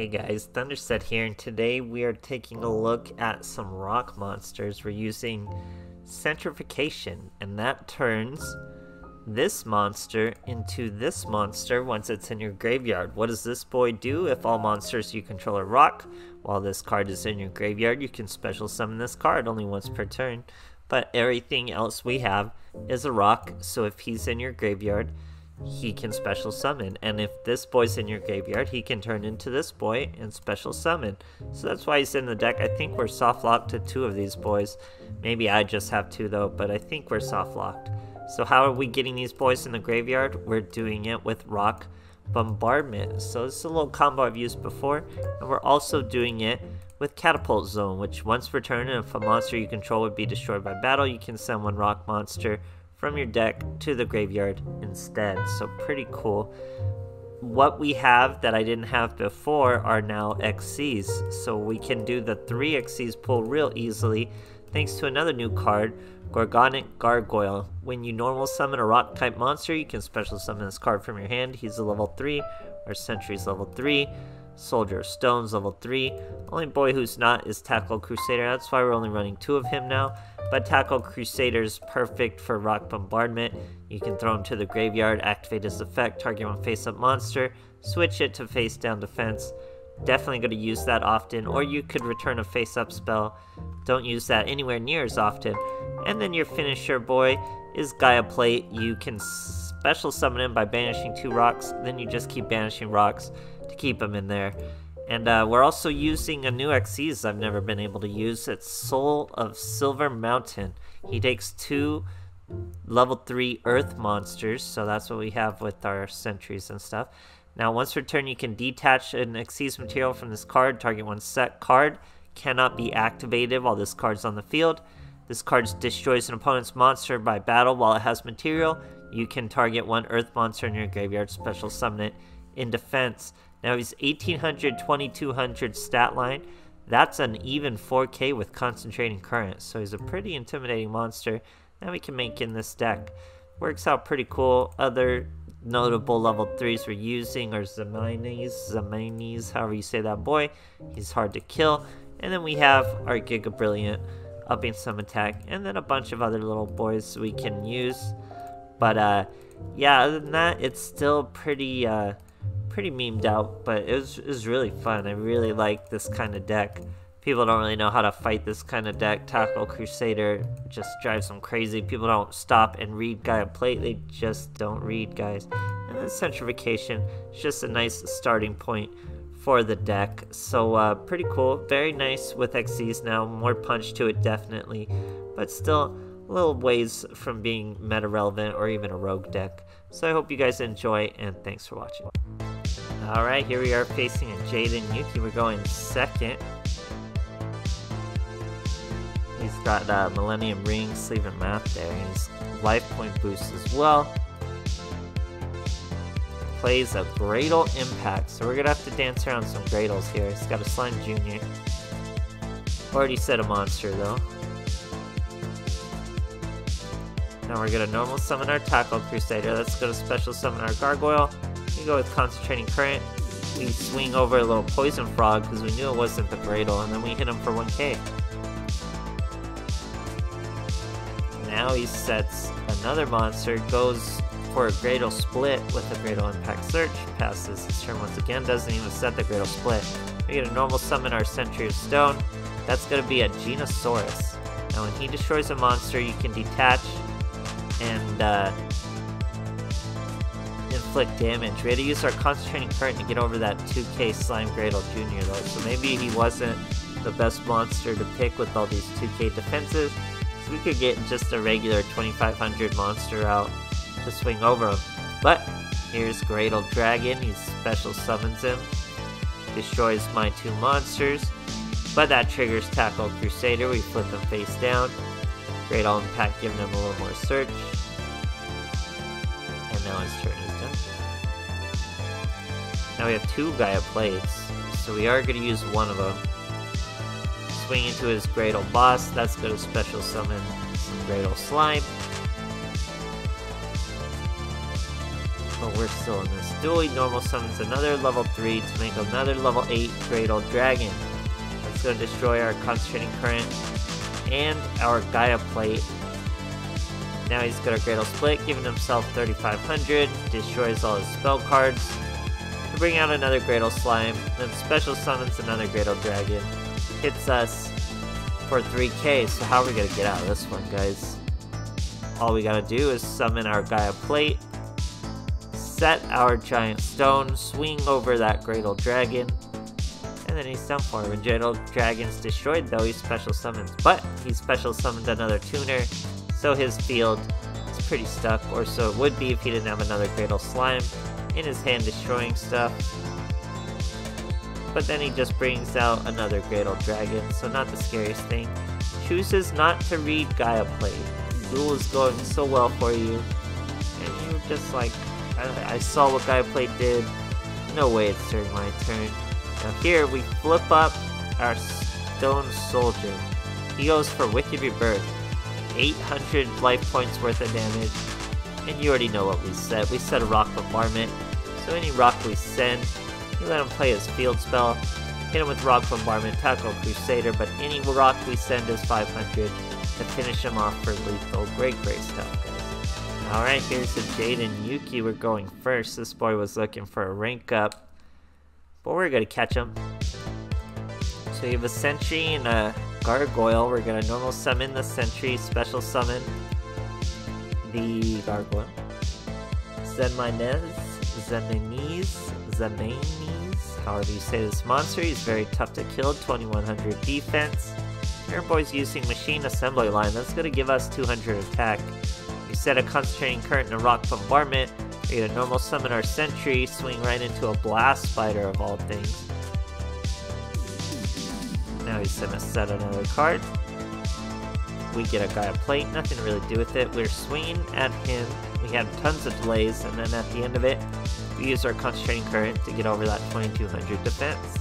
Hey guys, THUNDERSTUD here, and today we are taking a look at some rock monsters. We're using Sentrification, and that turns this monster into this monster once it's in your graveyard. What does this boy do? If all monsters you control are rock, while this card is in your graveyard, you can special summon this card only once per turn. But everything else we have is a rock, so if he's in your graveyard, he can special summon, and if this boy's in your graveyard, he can turn into this boy and special summon. So that's why he's in the deck. I think we're soft locked to 2 of these boys. Maybe I just have 2 though, but I think we're soft locked. So how are we getting these boys in the graveyard? We're doing it with rock bombardment. So this is a little combo I've used before, and we're also doing it with catapult zone, which once per turn, if a monster you control would be destroyed by battle, you can send one rock monster from your deck to the graveyard instead. So pretty cool. What we have that I didn't have before are now Xyzs, so we can do the 3 Xyzs pull real easily thanks to another new card, Gorgonic Gargoyle. When you normal summon a rock type monster, you can special summon this card from your hand. He's a level 3, our Sentry's level 3, Soldier of Stone's level 3. Only boy who's not is Tackle Crusader. That's why we're only running 2 of him now. But Tackle Crusader's perfect for rock bombardment. You can throw him to the graveyard, activate his effect, target one face-up monster, switch it to face-down defense. Definitely going to use that often. Or you could return a face-up spell. Don't use that anywhere near as often. And then your finisher boy is Gaia Plate. You can special summon him by banishing 2 rocks. Then you just keep banishing rocks to keep him in there. And we're also using a new Xyz I've never been able to use. It's Soul of Silver Mountain. He takes 2 level 3 earth monsters, so that's what we have with our sentries and stuff. Now once per turn you can detach an Xyz material from this card. Target one set card cannot be activated while this card's on the field. This card destroys an opponent's monster by battle while it has material. You can target one earth monster in your graveyard, special summon it in defense. Now he's 1800, 2200 stat line. That's an even 4k with concentrating current, so he's a pretty intimidating monster that we can make in this deck. Works out pretty cool. Other notable level 3s we're using are Xyzs, however you say that boy. He's hard to kill. And then we have our Giga Brilliant upping some attack, and then a bunch of other little boys we can use. But yeah, other than that, it's still pretty memed out, but it was really fun. I really like this kind of deck. People don't really know how to fight this kind of deck. Tackle Crusader just drives them crazy. People don't stop and read Gaia Plate. They just don't read, guys. And then Sentrification is just a nice starting point for the deck. So pretty cool. Very nice with Xyz now. More punch to it, definitely. But still a little ways from being meta relevant or even a rogue deck. So I hope you guys enjoy, and thanks for watching. Alright, here we are facing a Jaden Yuki. We're going second. He's got Millennium Ring, Sleeve and Map there. And he's life point boost as well. Plays a Gradle Impact, so we're going to have to dance around some Gradles here. He's got a Slime Jr. Already set a monster though. Now we're going to normal summon our Tackle Crusader. Let's go to special summon our Gargoyle. We go with Concentrating Current. We swing over a little Poison Frog because we knew it wasn't the Gradle, and then we hit him for 1k. Now he sets another monster, goes for a Gradle Split with a Gradle Impact Search, passes his turn once again, doesn't even set the Gradle Split. We're going to normal summon our Sentry of Stone. That's going to be a Genosaurus. Now when he destroys a monster, you can detach and inflict damage. We had to use our Concentrating Current to get over that 2k Slime Gradle Jr. though, so maybe he wasn't the best monster to pick with all these 2k defenses, so we could get just a regular 2500 monster out to swing over him. But here's Gradle Dragon. He special summons him, destroys my 2 monsters, but that triggers Tackle Crusader. We flip him face down. Gradle Impact giving him a little more search. And now his turn is done. Now we have 2 Gaia Plates, so we are going to use one of them. Swing into his Gradle Boss. That's going to special summon some Gradle Slime. But we're still in this duel. He normal summons another level 3 to make another level 8 Great Old Dragon. That's going to destroy our Concentrating Current and our Gaia Plate. Now he's got a Great Old Split, giving himself 3500, destroys all his spell cards to bring out another Great Old Slime, then special summons another Great Old Dragon, hits us for 3k. So how are we going to get out of this one, guys? All we got to do is summon our Gaia Plate, set our Giant Stone, swing over that Great Old Dragon, and then he's done for. When Great Old Dragon's destroyed though, he special summons, but he special summoned another tuner, so his field is pretty stuck, or so it would be if he didn't have another Great Old Slime in his hand destroying stuff. But then he just brings out another Great Old Dragon, so not the scariest thing. Chooses not to read Gaia Plate. Duel is going so well for you, and you're just like, I saw what Gaia Plate did, no way it's during my turn. Now here we flip up our Stone Soldier. He goes for Wicked Rebirth, 800 life points worth of damage, and you already know what we said. We said a Rock Bombardment, so any rock we send, we let him play his field spell, hit him with Rock Bombardment, tackle Crusader, but any rock we send is 500 to finish him off for lethal. Great stuff, guys. Alright, here's the Jade and Yuki. We're going first. This boy was looking for a rank up, but we're gonna catch him. So you have a Sentry and a Gargoyle. We're gonna normal summon the Sentry, special summon the Gargoyle. Zemanis, however you say this monster. He's very tough to kill, 2100 defense. Our boy's using Machine Assembly Line. That's gonna give us 200 attack. We set a Concentrating Current and a Rock Bombardment. We're gonna normal summon our Sentry, swing right into a Blast Spider of all things. Now he's gonna set another card. We get a Gaia Plate, nothing to really do with it. We're swinging at him. We had tons of delays, and then at the end of it, we use our Concentrating Current to get over that 2200 defense.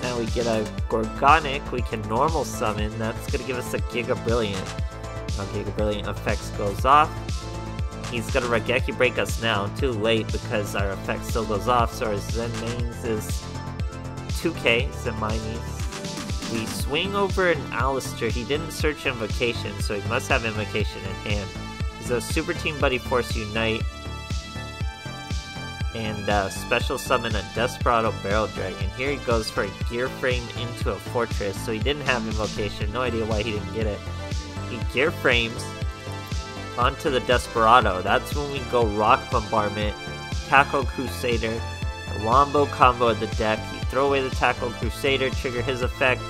Now we get a Gorgonic, we can normal summon. That's gonna give us a Giga Brilliant. Now Giga Brilliant effects goes off. He's gonna Raigeki break us now. Too late because our effect still goes off, so our Zenmanes is 2k, Zenmanes. We swing over an Alistair. He didn't search Invocation, so he must have Invocation in hand. He's a Super Team Buddy Force Unite, and special summon a Desperado Barrel Dragon. Here he goes for a Gear Frame into a Fortress, so he didn't have Invocation. No idea why he didn't get it. He Gear Frames onto the Desperado. That's when we go Rock Bombardment, Tackle Crusader, a Wombo combo of the deck. You throw away the Tackle Crusader, trigger his effect,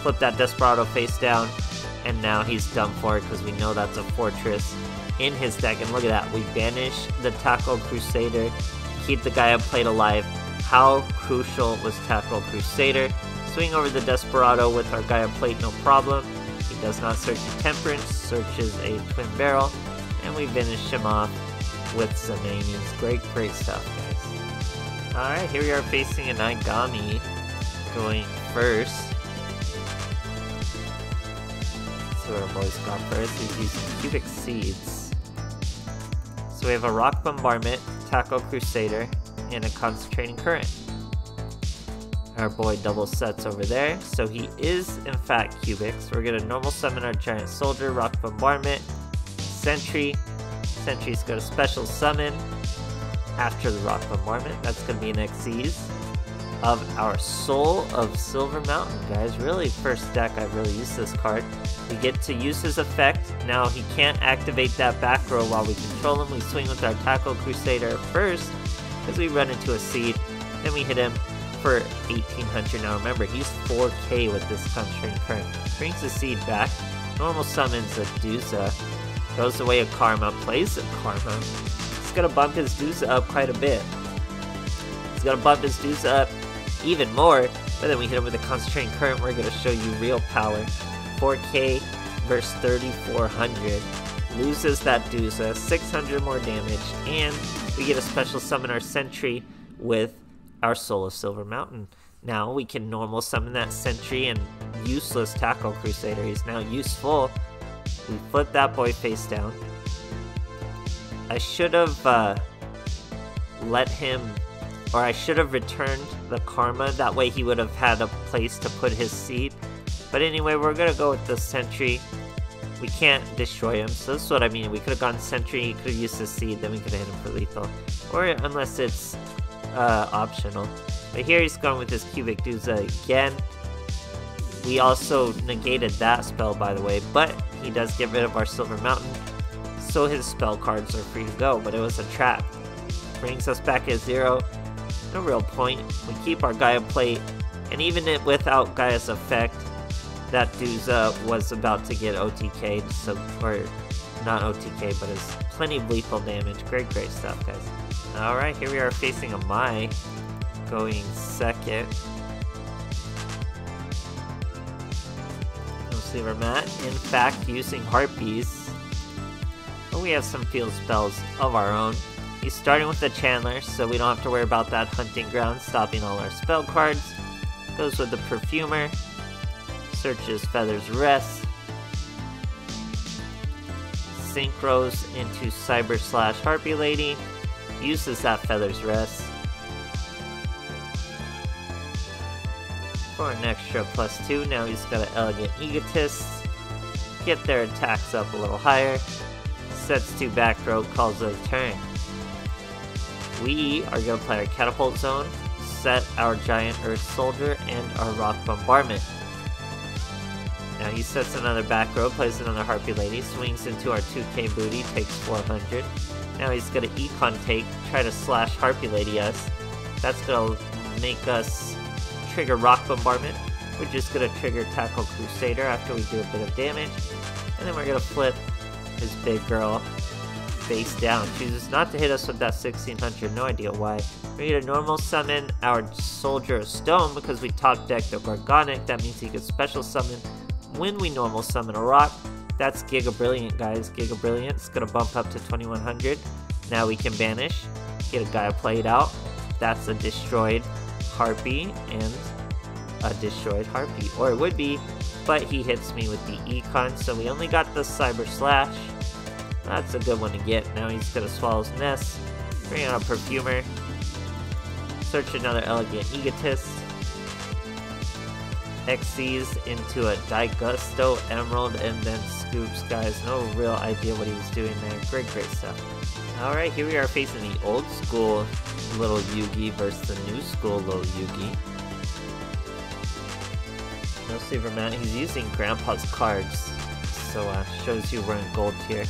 flip that Desperado face down, and now he's done for it because we know that's a Fortress in his deck. And look at that, we banish the Tackle Crusader, keep the Gaia Plate alive. How crucial was Tackle Crusader? Swing over the Desperado with our Gaia Plate, no problem. He does not search the Temperance, searches a Twin Barrel, and we finish him off with some Ami's. Great stuff, guys. Alright, here we are facing an Igami going first. Let's see what our boys got first. He's using Cubic Seeds. So we have a Rock Bombardment, Tackle Crusader, and a Concentrating Current. Our boy double sets over there, so he is in fact Cubics. We're gonna normal summon our Giant Soldier, Rock Bombardment, Sentry. Sentry's got a special summon after the Rock Bombardment. That's gonna be an Xyzs of our Soul of Silver Mountain, guys. Really, first deck I've really used this card. We get to use his effect. Now he can't activate that back row while we control him. We swing with our Tackle Crusader first, because we run into a Seed. Then we hit him for 1800. Now remember, he's 4k with this Concentrating Current. Brings the Seed back. Normal summons a Duza. Throws away a Karma. Plays a Karma. He's gonna bump his Duza up quite a bit. He's gonna bump his Duza up even more. But then we hit him with a Concentrating Current. We're gonna show you real power. 4k versus 3400. Loses that Duza. 600 more damage. And we get a special summon our Sentry with our Soul of Silver Mountain. Now we can normal summon that Sentry and useless Tackle Crusader. He's now useful. We flip that boy face down. I should have let him, or I should have returned the karma. That way he would have had a place to put his seed. But anyway, we're gonna go with the sentry. We can't destroy him, so this is what I mean. We could have gone sentry, he could have used his seed, then we could have hit him for lethal. Or unless it's optional. But here he's going with his cubic Duza again. We also negated that spell, by the way, but he does get rid of our Silver Mountain, so his spell cards are free to go, but it was a trap. Brings us back at 0. No real point. We keep our Gaia Plate, and even without Gaia's effect, that Duza was about to get OTK'd, so, or not OTK, but it's plenty of lethal damage. Great stuff, guys. Alright, here we are facing a Mai, going second. Let's see where Matt, in fact, using Harpies. But we have some field spells of our own. He's starting with the Chandler, so we don't have to worry about that Hunting Ground stopping all our spell cards. Goes with the Perfumer. Searches Feather's Rest. Synchros into Cyber / Harpy Lady. Uses that Feather's Rest for an extra +2. Now he's got an Elegant Egotist. Get their attacks up a little higher. Sets 2 back row, calls it a turn. We are going to play our Catapult Zone, set our Giant Earth Soldier, and our Rock Bombardment. Now he sets another back row, plays another Harpy Lady, swings into our 2k booty, takes 400. Now he's gonna Econ take, try to slash Harpy Lady us. That's gonna make us trigger Rock Bombardment. We're just gonna trigger Tackle Crusader after we do a bit of damage. And then we're gonna flip his big girl face down. Chooses not to hit us with that 1600, no idea why. We're gonna normal summon our Soldier of Stone because we top decked the Gorgonic. That means he could special summon when we normal summon a rock. That's Giga Brilliant, guys. Giga Brilliant's gonna bump up to 2100. Now we can banish, get a Gaia Plate out. That's a destroyed Harpy and a destroyed Harpy, or it would be, but he hits me with the Econ, so we only got the Cyber Slash. That's a good one to get. Now he's gonna Swallow's Nest, bring out a Perfumer, search another Elegant Egotist, Xyzs into a Digusto Emerald, and then Scoops, guys. No real idea what he was doing there. Great stuff. Alright, here we are facing the old school little Yugi versus the new school little Yugi. No Silver Man, he's using Grandpa's cards, so shows you we're in gold tier.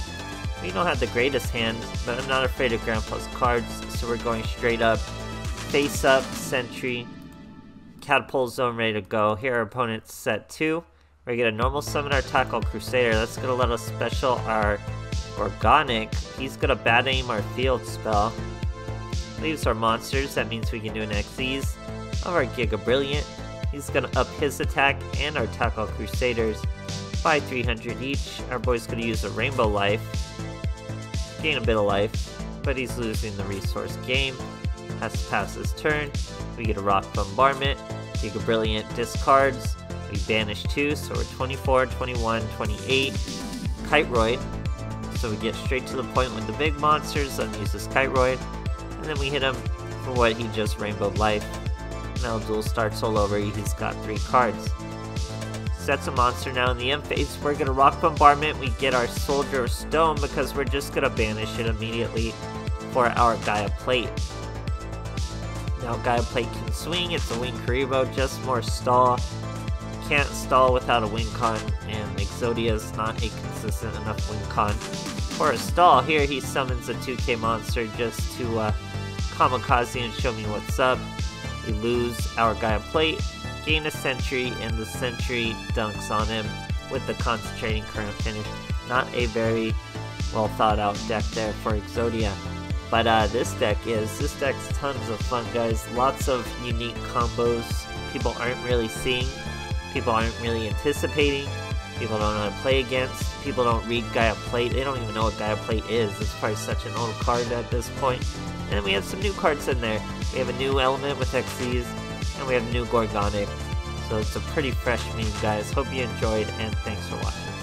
We don't have the greatest hand, but I'm not afraid of Grandpa's cards, so we're going straight up, face up, Sentry, Catapult Zone ready to go. Here our opponent's set 2. We're gonna normal summon our Tackle Crusader. That's gonna let us special our Organic. He's gonna bad aim our field spell. Leaves our monsters, that means we can do an Xyzs of our Giga Brilliant. He's gonna up his attack and our Tackle Crusaders by 300 each. Our boy's gonna use a Rainbow Life, gain a bit of life, but he's losing the resource game. Has to pass his turn. We get a Rock Bombardment, Giga Brilliant discards, we banish 2, so we're 24, 21, 28, Kiteroid, so we get straight to the point with the big monsters, then uses Kiteroid, and then we hit him for what he just Rainbowed Life. Now duel starts all over, he's got 3 cards. Sets a monster now in the end phase, we're gonna Rock Bombardment, we get our Soldier of Stone because we're just gonna banish it immediately for our Gaia Plate. Now Gaia Plate can swing, it's a Wing Karibo, just more stall. Can't stall without a win con, and Exodia is not a consistent enough win con for a stall. Here he summons a 2k monster just to kamikaze and show me what's up. We lose our Gaia Plate, gain a Sentry, and the Sentry dunks on him with the Concentrating Current finish. Not a very well thought out deck there for Exodia. But this deck's tons of fun, guys. Lots of unique combos people aren't really seeing, people aren't really anticipating, people don't know how to play against, people don't read Gaia Plate, they don't even know what Gaia Plate is. It's probably such an old card at this point. And then we have some new cards in there. We have a new element with Xyzs, and we have a new Gorgonic. So it's a pretty fresh meme, guys. Hope you enjoyed, and thanks for watching.